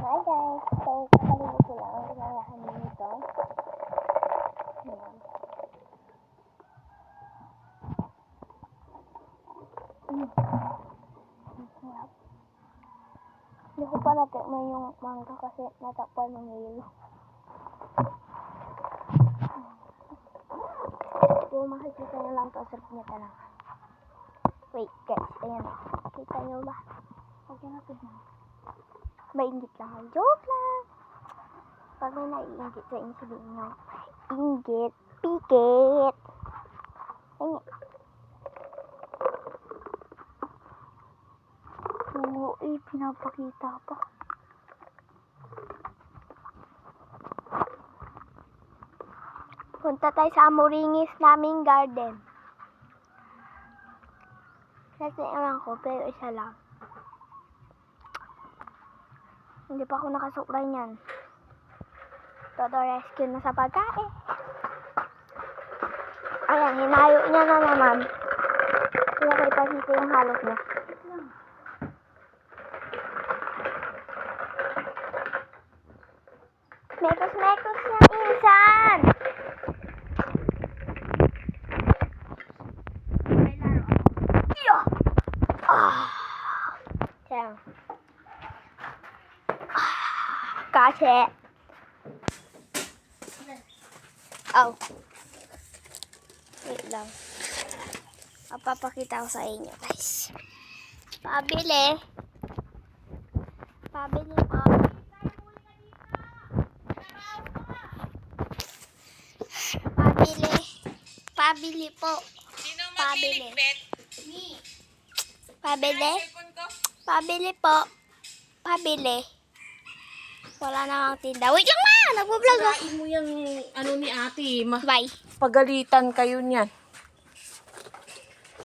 Hi guys! So, kakaligo ko lang. Ginagahan din ito. Ayan. Sarap. Hindi ko pa natikman yung mangga kasi natakpan ng yelo. Kung makikita nyo lang ito, sarap niya talaga. Wait guys, ayan o. Kita nyo ba? Huwag yan natin na. Maingit lang. Joke lang. Pag may naiingit sa inyo, sabihin nyo, inggit, pikit. Ayan. Oo, pinapakita pa. Punta tayo sa Amoringis naming garden. Kasi ewan ko, pero isa lang. Hindi pa ako nakasuklay niyan. Todo rescue na sa pagkain. Ayan, hinayo niya na naman. Kaya kay Pasito yung halot niya. Mekos-mekos niya, insan! Diyan. Kasi. Oh. Wait lang. Papakita ko sa inyo, guys. Pabili. Pabili po. Pabili. Pabili po. Pabili. Pabili. Pabili po. Pabili. Wala namang tinda. Wait lang ma! Nagbablog ako. Sirain mo yung ano ni ate. Bye. Pagalitan kayo niyan.